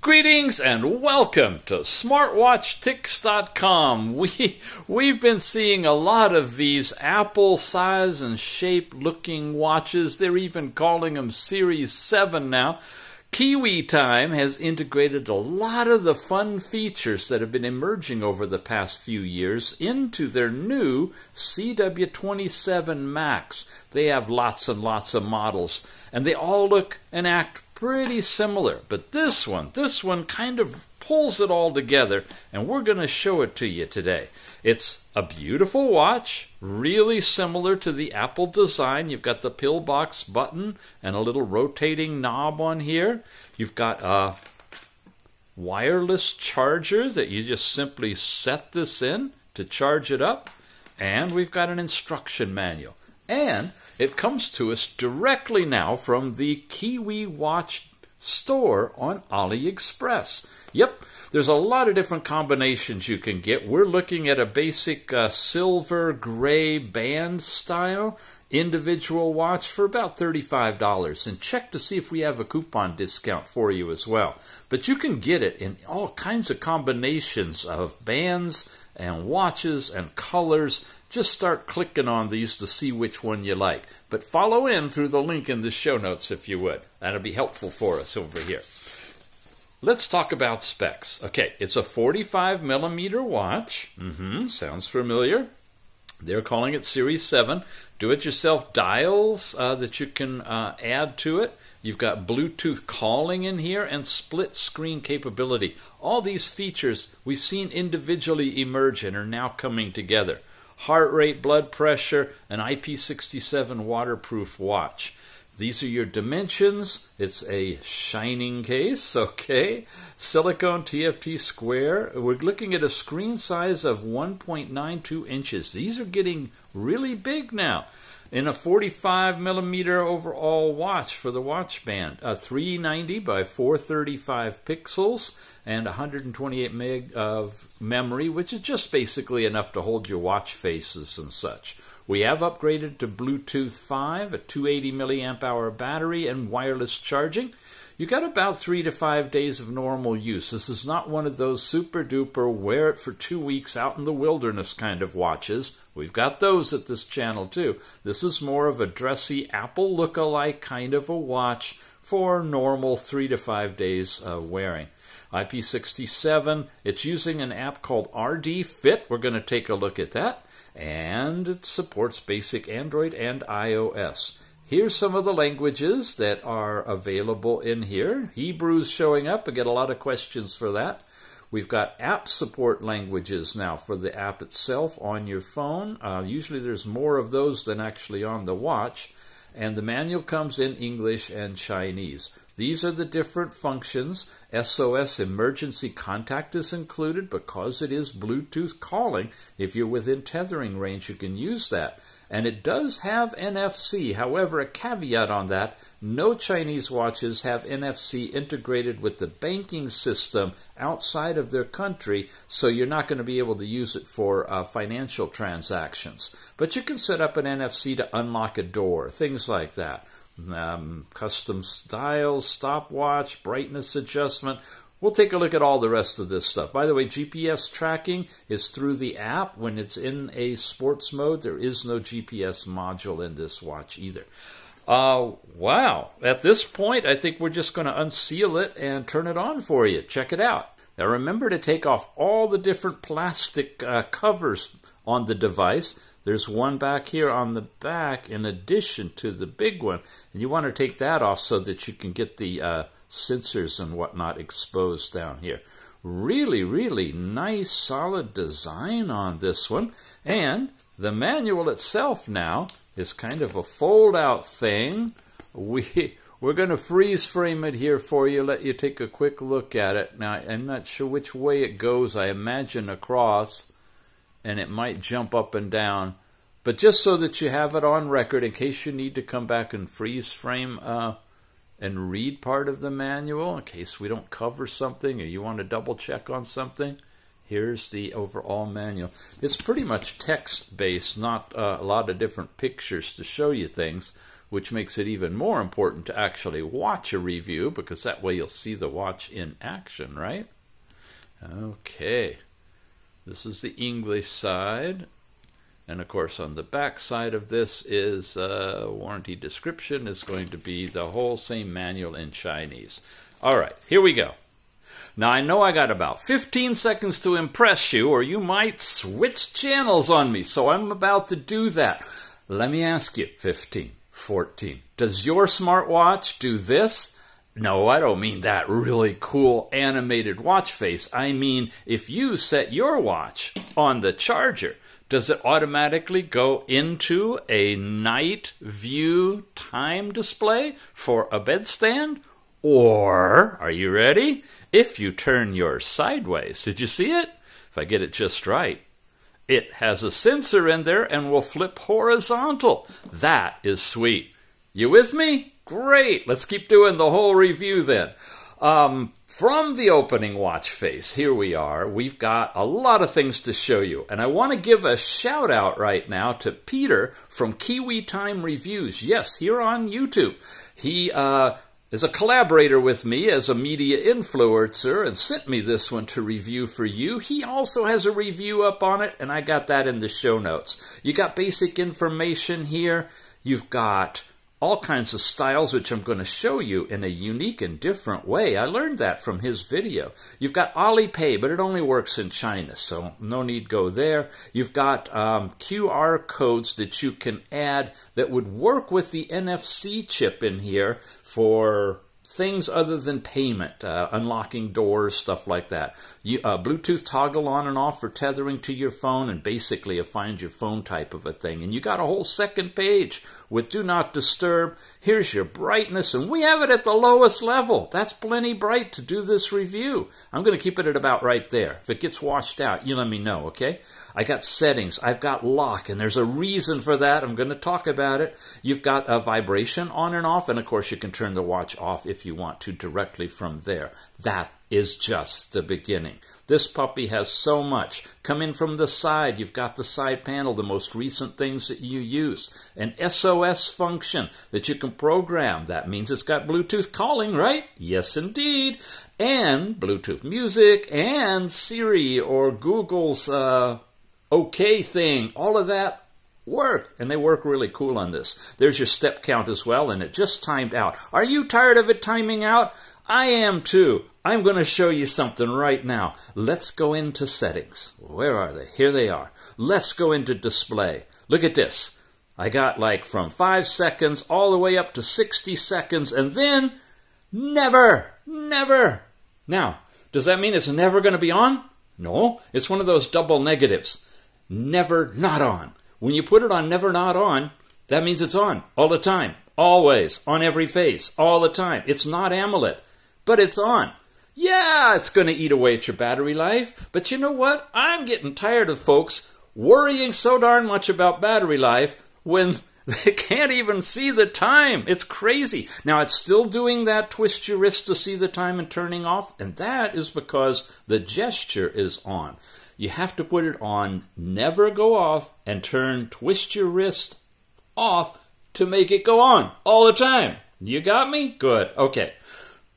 Greetings and welcome to SmartwatchTicks.com. We've been seeing a lot of these apple size and shape looking watches. They're even calling them Series 7 now. KIWITIME has integrated a lot of the fun features that have been emerging over the past few years into their new CW27 MAX. They have lots and lots of models, and they all look and act pretty similar, but this one kind of pulls it all together, and we're going to show it to you today. It's a beautiful watch, really similar to the Apple design. You've got the pillbox button and a little rotating knob on here. You've got a wireless charger that you just simply set this in to charge it up, and we've got an instruction manual. And it comes to us directly now from the KiwiWatch store on AliExpress. Yep, there's a lot of different combinations you can get. We're looking at a basic silver gray band style individual watch for about $35. And check to see if we have a coupon discount for you as well. But you can get it in all kinds of combinations of bands and watches and colors. Just start clicking on these to see which one you like. But follow in through the link in the show notes if you would. That'll be helpful for us over here. Let's talk about specs. Okay, it's a 45mm watch. Sounds familiar. They're calling it Series 7. Do-it-yourself dials that you can add to it. You've got Bluetooth calling in here and split screen capability. All these features we've seen individually emerge and are now coming together. Heart rate, blood pressure, an IP67 waterproof watch. These are your dimensions. It's a shining case, okay. Silicone TFT square. We're looking at a screen size of 1.92 inches. These are getting really big now. In a 45mm overall watch for the watch band, 390 by 435 pixels and 128 meg of memory, which is just basically enough to hold your watch faces and such. We have upgraded to Bluetooth 5, a 280 milliamp hour battery, and wireless charging. You got about 3 to 5 days of normal use. This is not one of those super duper wear it for 2 weeks out in the wilderness kind of watches. We've got those at this channel too. This is more of a dressy Apple look-alike kind of a watch for normal 3 to 5 days wearing. IP67, it's using an app called RDFit. We're going to take a look at that. And it supports basic Android and iOS. Here's some of the languages that are available in here. Hebrew's showing up. I get a lot of questions for that. We've got app support languages now for the app itself on your phone. Usually there's more of those than actually on the watch. And the manual comes in English and Chinese. These are the different functions. SOS emergency contact is included because it is Bluetooth calling. If you're within tethering range, you can use that. And it does have NFC. However, a caveat on that, no Chinese watches have NFC integrated with the banking system outside of their country, so you're not going to be able to use it for financial transactions. But you can set up an NFC to unlock a door, things like that. Custom styles, stopwatch, brightness adjustment. We'll take a look at all the rest of this stuff. By the way, GPS tracking is through the app. When it's in a sports mode, there is no GPS module in this watch either. Wow. At this point, I think we're just going to unseal it and turn it on for you. Check it out. Now remember to take off all the different plastic covers on the device. There's one back here on the back in addition to the big one. And you want to take that off so that you can get the sensors and whatnot exposed down here. Really, really nice, solid design on this one. And the manual itself now is kind of a fold-out thing. We're going to freeze frame it here for you, let you take a quick look at it. Now, I'm not sure which way it goes. I imagine across, and it might jump up and down. But just so that you have it on record, in case you need to come back and freeze frame and read part of the manual, in case we don't cover something or you want to double check on something, here's the overall manual. It's pretty much text-based, not a lot of different pictures to show you things. which makes it even more important to actually watch a review, because that way you'll see the watch in action, right? Okay, this is the English side. And of course, on the back side of this is warranty description. Is going to be the whole same manual in Chinese. All right, here we go. Now, I know I got about 15 seconds to impress you, or you might switch channels on me, so I'm about to do that. Let me ask you, 15, 14, does your smartwatch do this? No, I don't mean that really cool animated watch face. I mean, if you set your watch on the charger, does it automatically go into a night view time display for a bedstand? Or, are you ready? If you turn yours sideways, did you see it? If I get it just right, it has a sensor in there and will flip horizontal. That is sweet. You with me? Great. Let's keep doing the whole review then. From the opening watch face, here we are. We've got a lot of things to show you. And I want to give a shout out right now to Peter from KIWITIME Reviews. Yes, here on YouTube. He is a collaborator with me as a media influencer and sent me this one to review for you. He also has a review up on it, and I got that in the show notes. You got basic information here. You've got all kinds of styles, which I'm going to show you in a unique and different way. I learned that from his video. You've got Alipay, but it only works in China, so no need go there. You've got QR codes that you can add that would work with the NFC chip in here for things other than payment, unlocking doors, stuff like that. Bluetooth toggle on and off for tethering to your phone, and basically a find your phone type of a thing. And you got a whole second page with do not disturb. Here's your brightness, and we have it at the lowest level. That's plenty bright to do this review. I'm going to keep it at about right there. If it gets washed out, you let me know, okay? I got settings, I've got lock, and there's a reason for that. I'm going to talk about it. You've got a vibration on and off, and of course you can turn the watch off if you want to directly from there. That is just the beginning. This puppy has so much. Come in from the side, you've got the side panel, the most recent things that you use. An SOS function that you can program. That means it's got Bluetooth calling, right? Yes, indeed. And Bluetooth music and Siri or Google's OK thing. All of that work, and they work really cool on this. There's your step count as well, and it just timed out. Are you tired of it timing out? I am too. I'm going to show you something right now. Let's go into settings. Where are they? Here they are. Let's go into display. Look at this. I got like from 5 seconds all the way up to 60 seconds, and then never. Now, does that mean it's never going to be on? No, it's one of those double negatives. Never not on. When you put it on never not on, that means it's on all the time, always, on every face, all the time. It's not AMOLED, but it's on. Yeah, it's going to eat away at your battery life, but you know what? I'm getting tired of folks worrying so darn much about battery life when they can't even see the time. It's crazy. Now, it's still doing that twist your wrist to see the time and turning off, and that is because the gesture is on. You have to put it on never go off and turn twist your wrist off to make it go on all the time. You got me? Good. Okay.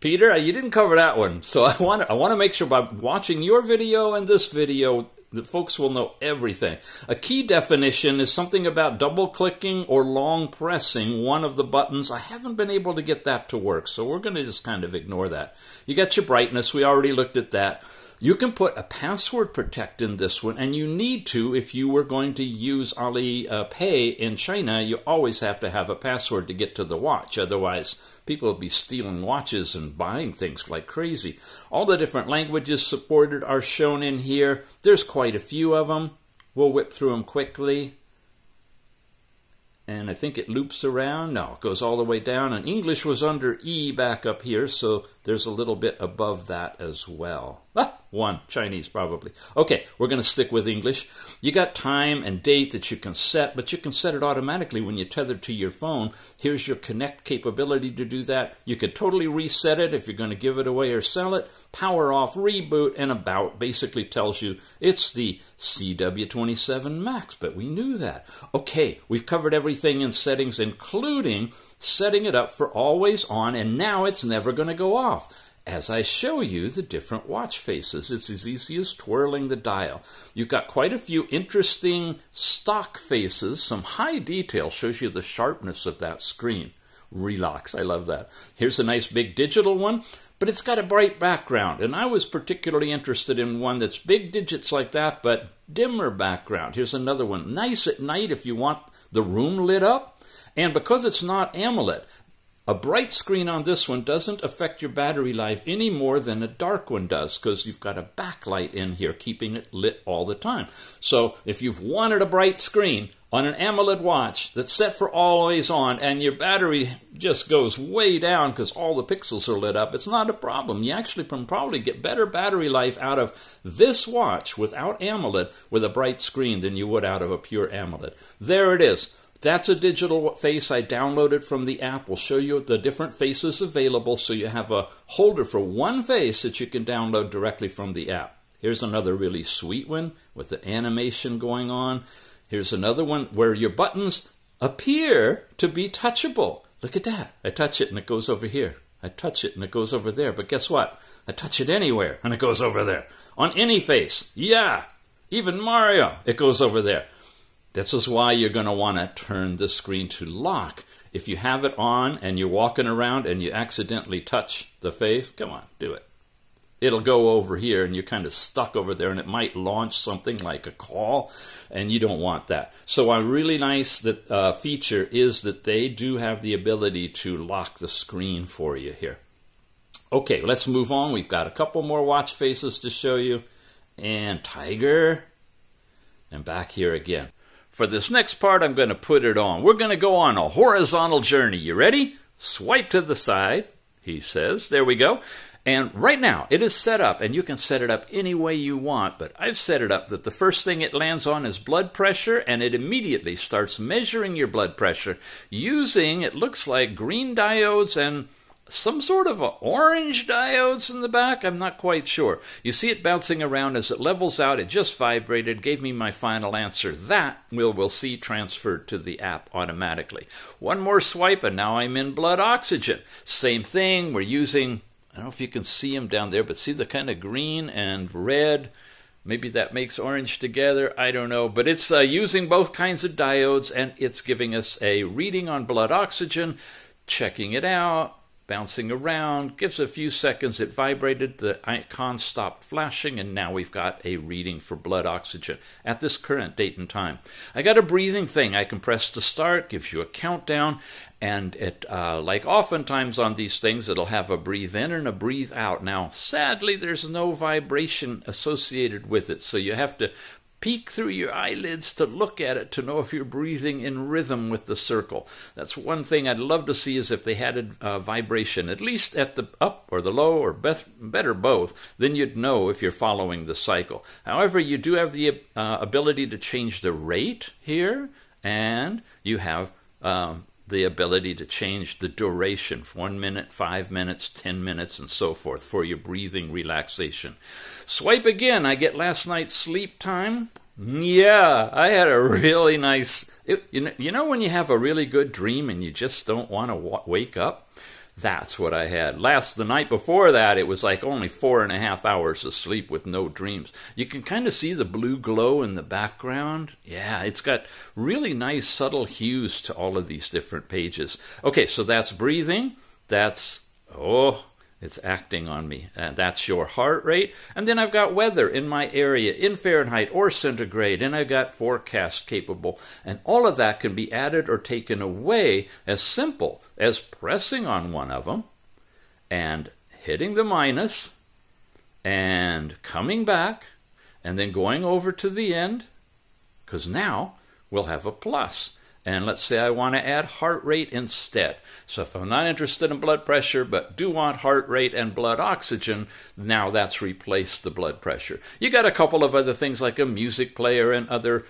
Peter, you didn't cover that one. So I want to make sure by watching your video and this video that folks will know everything. A key definition is something about double clicking or long pressing one of the buttons. I haven't been able to get that to work, so we're going to just kind of ignore that. You got your brightness. We already looked at that. You can put a password protect in this one, and you need to if you were going to use Alipay in China. You always have to have a password to get to the watch. Otherwise, people will be stealing watches and buying things like crazy. All the different languages supported are shown in here. There's quite a few of them. We'll whip through them quickly. And I think it loops around. No, it goes all the way down. And English was under E back up here, so there's a little bit above that as well. Ah, one, Chinese probably. Okay, we're going to stick with English. You got time and date that you can set, but you can set it automatically when you tether to your phone. Here's your connect capability to do that. You can totally reset it if you're going to give it away or sell it. Power off, reboot, and about basically tells you it's the CW27 MAX, but we knew that. Okay, we've covered everything in settings, including setting it up for always on, and now it's never going to go off. As I show you the different watch faces, it's as easy as twirling the dial. You've got quite a few interesting stock faces. Some high detail shows you the sharpness of that screen. Relax, I love that. Here's a nice big digital one, but it's got a bright background, and I was particularly interested in one that's big digits like that, but dimmer background. Here's another one. Nice at night if you want the room lit up, and because it's not AMOLED, a bright screen on this one doesn't affect your battery life any more than a dark one does, because you've got a backlight in here keeping it lit all the time. So if you've wanted a bright screen on an AMOLED watch that's set for always on and your battery just goes way down because all the pixels are lit up, it's not a problem. You actually can probably get better battery life out of this watch without AMOLED with a bright screen than you would out of a pure AMOLED. There it is. That's a digital face I downloaded from the app. We'll show you the different faces available so you have a holder for one face that you can download directly from the app. Here's another really sweet one with the animation going on. Here's another one where your buttons appear to be touchable. Look at that. I touch it and it goes over here. I touch it and it goes over there. But guess what? I touch it anywhere and it goes over there. On any face. Yeah. Even Mario, it goes over there. This is why you're going to want to turn the screen to lock. If you have it on and you're walking around and you accidentally touch the face, come on, do it. It'll go over here and you're kind of stuck over there and it might launch something like a call and you don't want that. So a really nice feature is that they do have the ability to lock the screen for you here. Okay, let's move on. We've got a couple more watch faces to show you. And Tiger. And back here again. For this next part, I'm going to put it on. We're going to go on a horizontal journey. You ready? Swipe to the side, he says. There we go. And right now, it is set up, and you can set it up any way you want, but I've set it up that the first thing it lands on is blood pressure, and it immediately starts measuring your blood pressure using, it looks like, green diodes and some sort of orange diodes in the back. I'm not quite sure. You see it bouncing around as it levels out. It just vibrated, gave me my final answer. That we'll see transferred to the app automatically. One more swipe and now I'm in blood oxygen. Same thing. We're using, I don't know if you can see them down there, but see the kind of green and red. Maybe that makes orange together. I don't know. But it's using both kinds of diodes, and it's giving us a reading on blood oxygen, checking it out. Bouncing around, gives a few seconds, it vibrated, the icon stopped flashing, and now we've got a reading for blood oxygen at this current date and time. I got a breathing thing I can press to start, gives you a countdown, and it, like oftentimes on these things, it'll have a breathe in and a breathe out. Now, sadly, there's no vibration associated with it, so you have to peek through your eyelids to look at it to know if you're breathing in rhythm with the circle. That's one thing I'd love to see, is if they had a vibration, at least at the up or the low, or better both, then you'd know if you're following the cycle. However, you do have the ability to change the rate here, and you have the ability to change the duration, 1 minute, 5 minutes, 10 minutes, and so forth for your breathing relaxation. Swipe again. I get last night's sleep time. Yeah, I had a really nice, you know when you have a really good dream and you just don't want to wake up? That's what I had. The night before that, it was like only 4.5 hours of sleep with no dreams. You can kind of see the blue glow in the background. Yeah, it's got really nice subtle hues to all of these different pages. Okay, so that's breathing. That's, it's acting on me. That's your heart rate. And then I've got weather in my area in Fahrenheit or centigrade. And I've got forecast capable. And all of that can be added or taken away as simple as pressing on one of them and hitting the minus and coming back and then going over to the end, because now we'll have a plus. And let's say I want to add heart rate instead. So if I'm not interested in blood pressure but do want heart rate and blood oxygen, now that's replaced the blood pressure. You got a couple of other things like a music player and other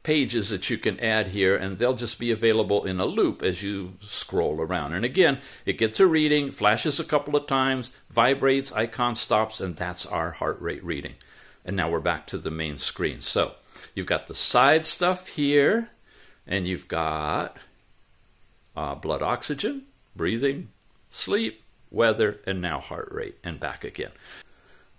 pages that you can add here, and they'll just be available in a loop as you scroll around. And again, it gets a reading, flashes a couple of times, vibrates, icon stops, and that's our heart rate reading. And now we're back to the main screen. So you've got the side stuff here, and you've got blood oxygen, breathing, sleep, weather, and now heart rate, and back again.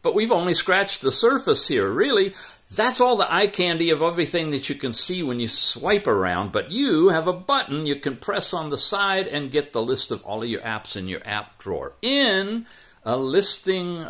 But we've only scratched the surface here, really. That's all the eye candy of everything that you can see when you swipe around, but you have a button you can press on the side and get the list of all of your apps in your app drawer in a listing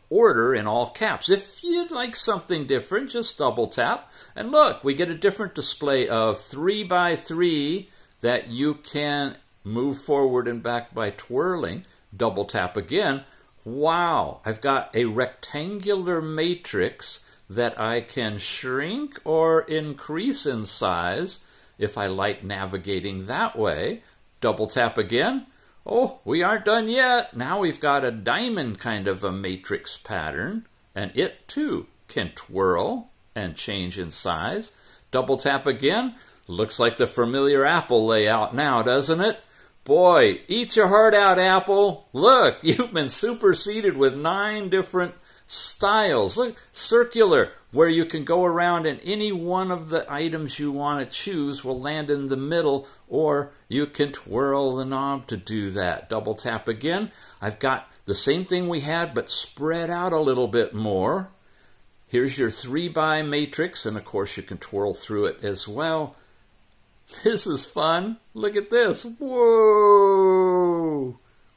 order in all caps. If you'd like something different, just double tap, and look, we get a different display of 3x3 that you can move forward and back by twirling. Double tap again. Wow, I've got a rectangular matrix that I can shrink or increase in size if I like navigating that way. Double tap again. Oh, we aren't done yet. Now we've got a diamond kind of a matrix pattern, and it too can twirl and change in size. Double tap again. Looks like the familiar Apple layout now, doesn't it? Boy, eat your heart out, Apple. Look, you've been superseded with 9 different styles. Look, circular, where you can go around and any one of the items you want to choose will land in the middle, or you can twirl the knob to do that. Double tap again. I've got the same thing we had, but spread out a little bit more. Here's your 3x matrix, and of course you can twirl through it as well. This is fun. Look at this. Whoa!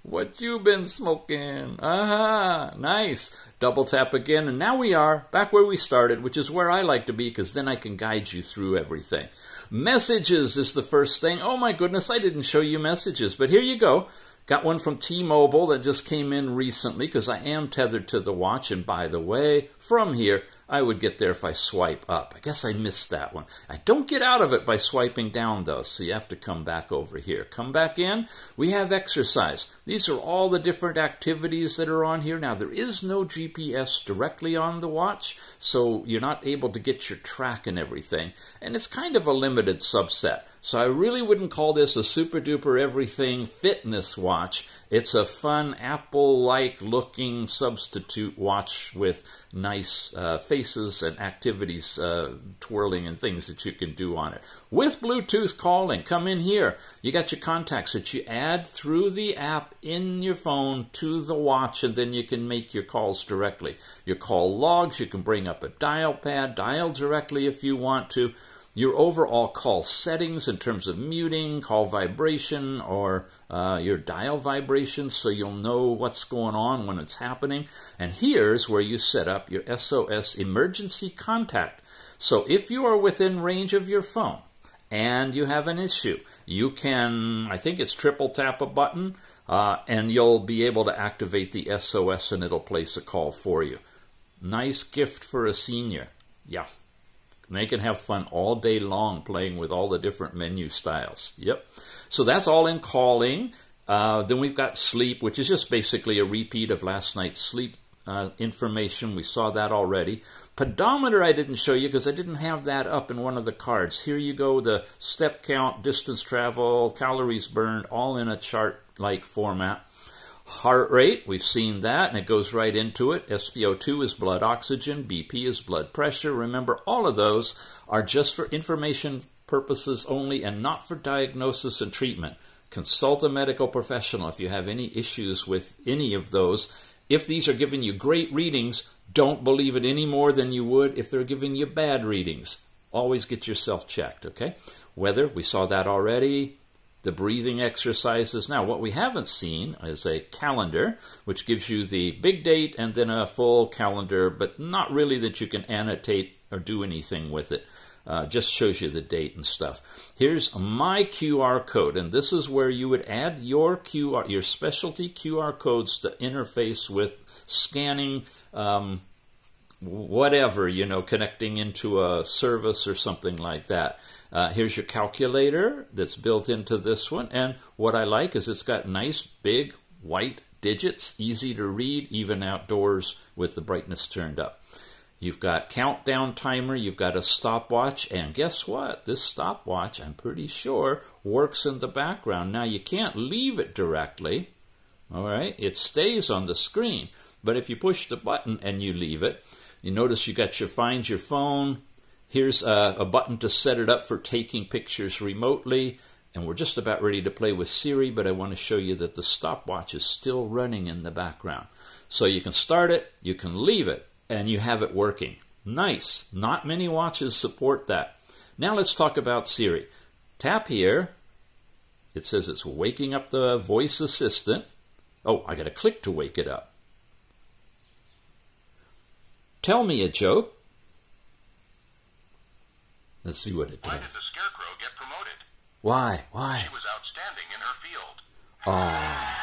What you been smoking? Aha! Nice. Double tap again, and now we are back where we started, which is where I like to be, because then I can guide you through everything. Messages is the first thing. Oh my goodness, I didn't show you messages, but here you go. Got one from T-Mobile that just came in recently, because I am tethered to the watch, and by the way, from here, I would get there if I swipe up. I guess I missed that one. I don't get out of it by swiping down, though, so you have to come back over here. Come back in. We have exercise. These are all the different activities that are on here. Now, there is no GPS directly on the watch, so you're not able to get your track and everything, and it's kind of a limited subset. So I really wouldn't call this a super-duper everything fitness watch. It's a fun Apple-like looking substitute watch with nice faces and activities, twirling and things that you can do on it. With Bluetooth calling, come in here. You got your contacts that you add through the app in your phone to the watch, and then you can make your calls directly. Your call logs, you can bring up a dial pad, dial directly if you want to. Your overall call settings in terms of muting, call vibration, or your dial vibrations, so you'll know what's going on when it's happening. And here's where you set up your SOS emergency contact. So if you are within range of your phone and you have an issue, you can, I think it's triple tap a button, and you'll be able to activate the SOS and it'll place a call for you. Nice gift for a senior. Yeah. They can have fun all day long playing with all the different menu styles. Yep. So that's all in calling. Then we've got sleep, which is just basically a repeat of last night's sleep information. We saw that already. Pedometer I didn't show you because I didn't have that up in one of the cards. Here you go, the step count, distance travel, calories burned, all in a chart-like format. Heart rate, we've seen that, and it goes right into it. SpO2 is blood oxygen, BP is blood pressure. Remember, all of those are just for information purposes only and not for diagnosis and treatment. Consult a medical professional if you have any issues with any of those. If these are giving you great readings, don't believe it any more than you would if they're giving you bad readings. Always get yourself checked, okay? Weather, we saw that already. The breathing exercises. Now, what we haven't seen is a calendar, which gives you the big date and then a full calendar, but not really that you can annotate or do anything with it. Just shows you the date and stuff. Here's my QR code, and this is where you would add your specialty QR codes to interface with scanning whatever, you know, connecting into a service or something like that. Here's your calculator that's built into this one, and what I like is it's got nice big white digits, easy to read, even outdoors with the brightness turned up. You've got countdown timer, you've got a stopwatch, and guess what? This stopwatch, I'm pretty sure, works in the background. Now, you can't leave it directly, all right? It stays on the screen, but if you push the button and you leave it, you notice you got your Find Your Phone. Here's a button to set it up for taking pictures remotely, and we're just about ready to play with Siri, but I want to show you that the stopwatch is still running in the background. So you can start it, you can leave it, and you have it working. Nice. Not many watches support that. Now let's talk about Siri. Tap here. It says it's waking up the voice assistant. Oh, I got to click to wake it up. Tell me a joke. Let's see what it does. Why did the Scarecrow get promoted? Why? Why? She was outstanding in her field. Oh.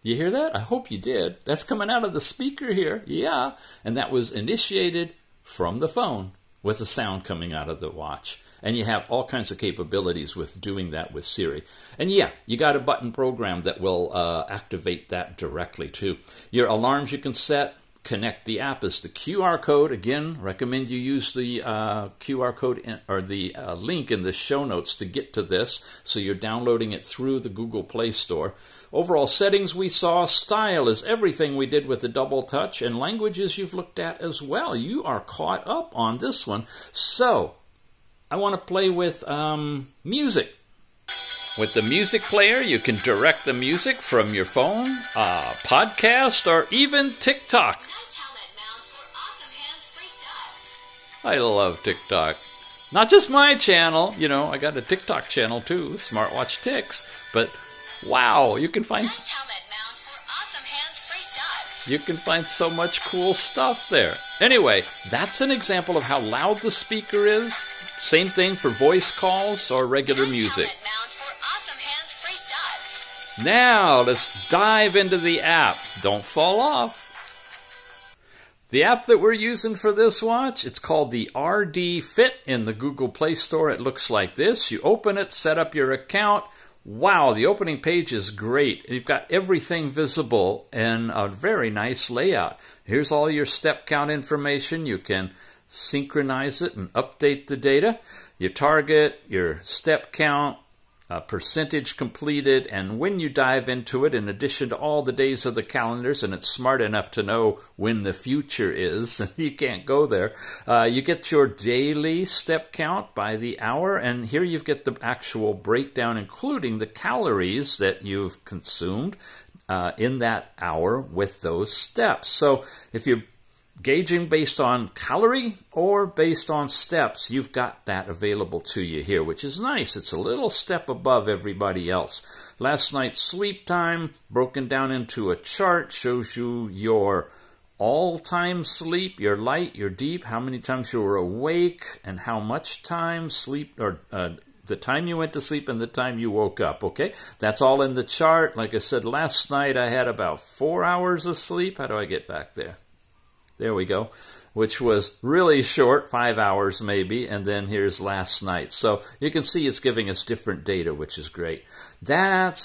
You hear that? I hope you did. That's coming out of the speaker here. Yeah. And that was initiated from the phone with the sound coming out of the watch. And you have all kinds of capabilities with doing that with Siri. And yeah, you got a button program that will activate that directly too. Your alarms you can set. Connect the app is the QR code. Again, recommend you use the QR code or the link in the show notes to get to this. So you're downloading it through the Google Play Store. Overall settings we saw. Style is everything we did with the double touch, and languages you've looked at as well. You are caught up on this one. So I want to play with music. With the music player, you can direct the music from your phone, podcast, or even TikTok. I love TikTok. Not just my channel, you know, I got a TikTok channel too, Smartwatch Ticks, but wow, you can find so much cool stuff there. Anyway, that's an example of how loud the speaker is. Same thing for voice calls or regular music. Now, let's dive into the app. Don't fall off. The app that we're using for this watch, it's called the RDFit in the Google Play Store. It looks like this. You open it, set up your account. Wow, the opening page is great. You've got everything visible in a very nice layout. Here's all your step count information. You can synchronize it and update the data. Your target, your step count, percentage completed, and when you dive into it, in addition to all the days of the calendars, and it's smart enough to know when the future is, you can't go there, you get your daily step count by the hour, and here you get the actual breakdown, including the calories that you've consumed in that hour with those steps. So if you're gauging based on calorie or based on steps, you've got that available to you here, which is nice. It's a little step above everybody else. Last night's sleep time broken down into a chart shows you your all-time sleep, your light, your deep, how many times you were awake, and how much time sleep, or the time you went to sleep and the time you woke up, okay? That's all in the chart. Like I said, last night I had about 4 hours of sleep. How do I get back there? There we go, which was really short, 5 hours maybe, and then here's last night. So you can see it's giving us different data, which is great. That's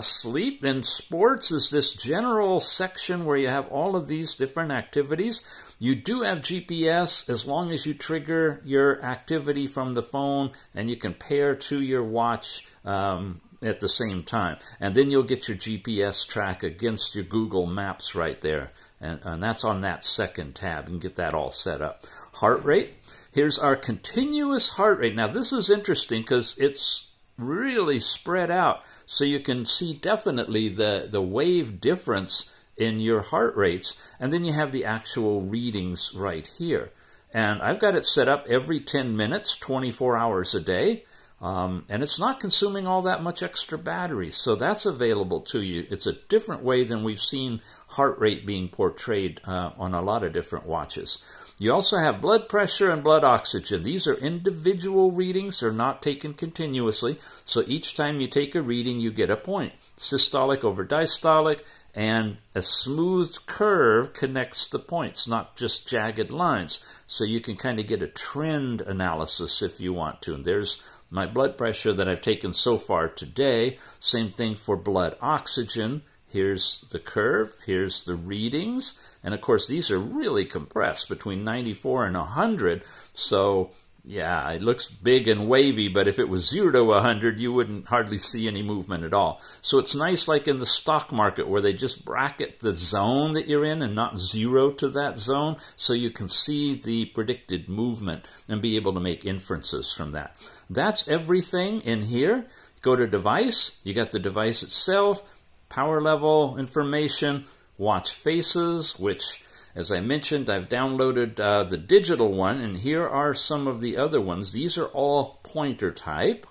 sleep. Then sports is this general section where you have all of these different activities. You do have GPS as long as you trigger your activity from the phone, and you can pair to your watch at the same time. And then you'll get your GPS track against your Google Maps right there. And that's on that second tab. You can get that all set up. Heart rate. Here's our continuous heart rate. Now, this is interesting because it's really spread out. So you can see definitely the wave difference in your heart rates. And then you have the actual readings right here. And I've got it set up every 10 minutes, 24 hours a day. And it's not consuming all that much extra battery, so that's available to you. It's a different way than we've seen heart rate being portrayed on a lot of different watches. You also have blood pressure and blood oxygen. These are individual readings. They're not taken continuously. So each time you take a reading, you get a point. Systolic over diastolic, and a smooth curve connects the points, not just jagged lines. So you can kind of get a trend analysis if you want to. And there's my blood pressure that I've taken so far today. Same thing for blood oxygen. Here's the curve, here's the readings, and of course these are really compressed between 94 and 100, so yeah, it looks big and wavy, but if it was 0 to 100, you wouldn't hardly see any movement at all. So it's nice like in the stock market where they just bracket the zone that you're in and not 0 to that zone, so you can see the predicted movement and be able to make inferences from that. That's everything in here. Go to device, you got the device itself, power level information, watch faces, which, as I mentioned, I've downloaded the digital one, and here are some of the other ones. These are all pointer type.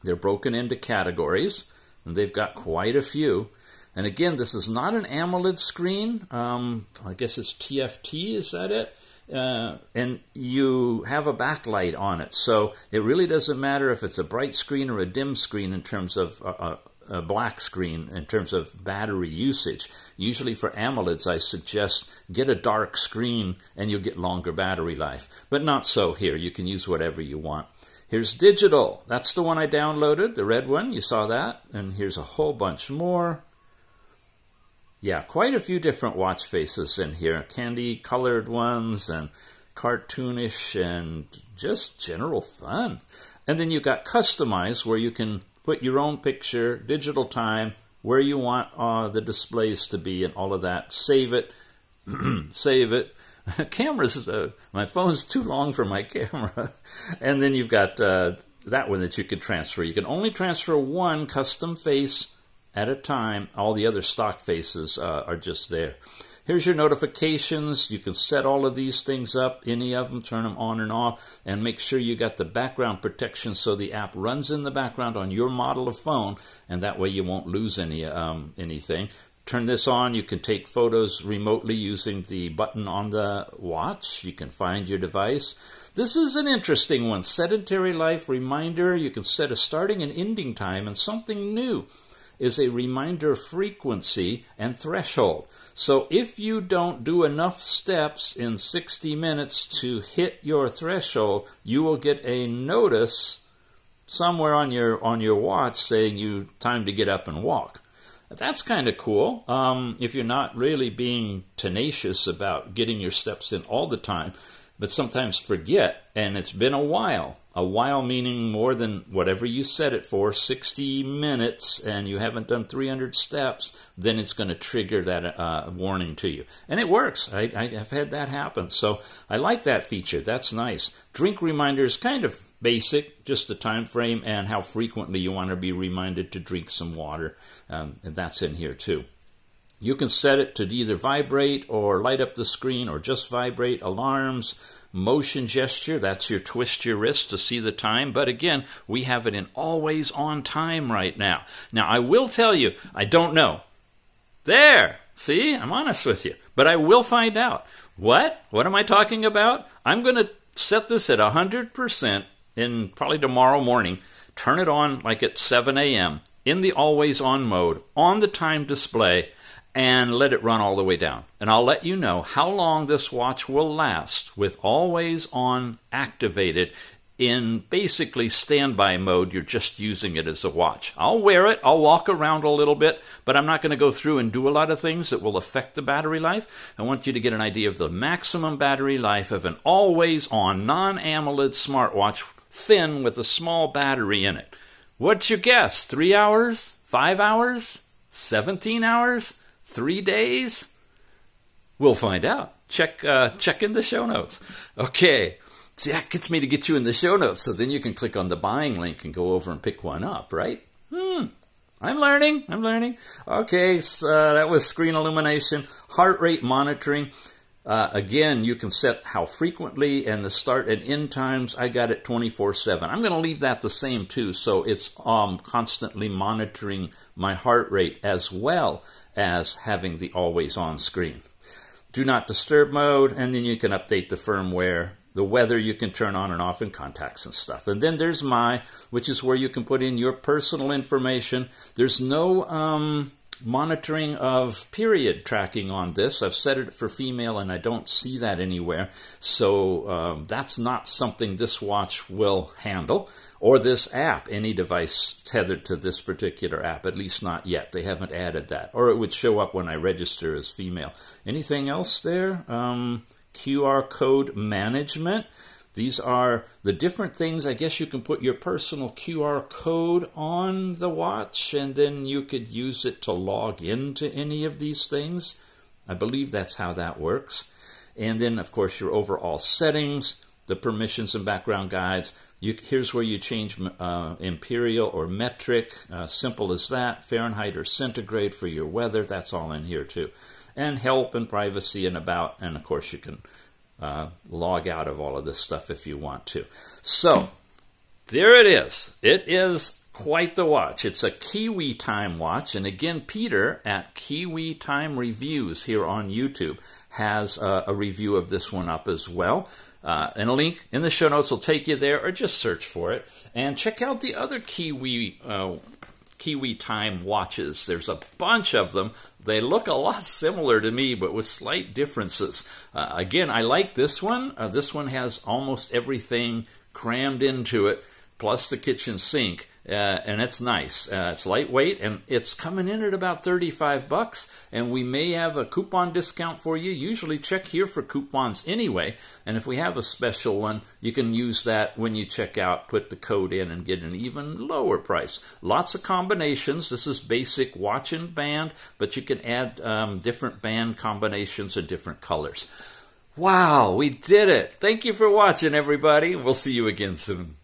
They're broken into categories, and they've got quite a few. And again, this is not an AMOLED screen. I guess it's TFT, is that it? And you have a backlight on it, so it really doesn't matter if it's a bright screen or a dim screen in terms of a black screen in terms of battery usage. Usually for AMOLEDs, I suggest get a dark screen and you'll get longer battery life. But not so here. You can use whatever you want. Here's digital. That's the one I downloaded, the red one. You saw that. And here's a whole bunch more. Yeah, quite a few different watch faces in here. Candy-colored ones and cartoonish and just general fun. And then you've got customize, where you can put your own picture, digital time, where you want the displays to be and all of that. Save it. Save it. Cameras, my phone's too long for my camera. And then you've got that one that you can transfer. You can only transfer one custom face at a time. All the other stock faces are just there. Here's your notifications. You can set all of these things up, any of them, turn them on and off, and make sure you got the background protection so the app runs in the background on your model of phone, and that way you won't lose anything. Turn this on. You can take photos remotely using the button on the watch. You can find your device. This is an interesting one. Sedentary life reminder. You can set a starting and ending time, and something new is a reminder frequency and threshold. So if you don't do enough steps in 60 minutes to hit your threshold, you will get a notice somewhere on your watch saying time to get up and walk. That's kind of cool. If you're not really being tenacious about getting your steps in all the time, but sometimes forget, and it's been a while. A while meaning more than whatever you set it for, 60 minutes, and you haven't done 300 steps, then it's going to trigger that warning to you. And it works. I've had that happen. So I like that feature. That's nice. Drink reminders, kind of basic, just the time frame and how frequently you want to be reminded to drink some water. And that's in here too. You can set it to either vibrate or light up the screen or just vibrate. Alarms, motion gesture, that's your twist your wrist to see the time. But again, we have it in always on time right now. Now, I will tell you, I don't know. There! See? I'm honest with you. But I will find out. What? What am I talking about? I'm going to set this at 100% in probably tomorrow morning. Turn it on like at 7 a.m. in the always on mode on the time display, and let it run all the way down. And I'll let you know how long this watch will last with always on activated in basically standby mode. You're just using it as a watch. I'll wear it, I'll walk around a little bit, but I'm not going to go through and do a lot of things that will affect the battery life. I want you to get an idea of the maximum battery life of an always on non-AMOLED smartwatch, thin with a small battery in it. What's your guess? 3 hours? 5 hours? 17 hours? 3 days? We'll find out. Check in the show notes. Okay. See, that gets me to get you in the show notes, so then you can click on the buying link and go over and pick one up, right? I'm learning. Okay, so that was screen illumination. Heart rate monitoring. Again, you can set how frequently and the start and end times. I got it 24/7. I'm going to leave that the same too, so it's constantly monitoring my heart rate as well as having the always on screen. do not disturb mode, and then you can update the firmware. The weather you can turn on and off, and contacts and stuff. And then there's My, which is where you can put in your personal information. There's no monitoring of period tracking on this. I've set it for female, and I don't see that anywhere. So that's not something this watch will handle. Or this app, any device tethered to this particular app, at least not yet. They haven't added that. Or it would show up when I register as female. Anything else there? QR code management. These are the different things. I guess you can put your personal QR code on the watch, and then you could use it to log into any of these things. I believe that's how that works. And then, of course, your overall settings, the permissions and background guides. Here's where you change imperial or metric. Simple as that. Fahrenheit or centigrade for your weather. That's all in here, too. And help and privacy and about. And, of course, you can log out of all of this stuff if you want to. So, there it is. It is quite the watch. It's a KIWITIME watch. And again, Peter at KIWITIME Reviews here on YouTube has a review of this one up as well. And a link in the show notes will take you there, or just search for it. And check out the other KIWITIME watches. There's a bunch of them. They look a lot similar to me, but with slight differences. Again, I like this one. This one has almost everything crammed into it, plus the kitchen sink. And it's nice. It's lightweight, and it's coming in at about $35, and we may have a coupon discount for you. Usually check here for coupons anyway, and if we have a special one, you can use that when you check out, put the code in, and get an even lower price. Lots of combinations. This is basic watch and band, but you can add different band combinations and different colors. Wow, we did it. Thank you for watching, everybody. We'll see you again soon.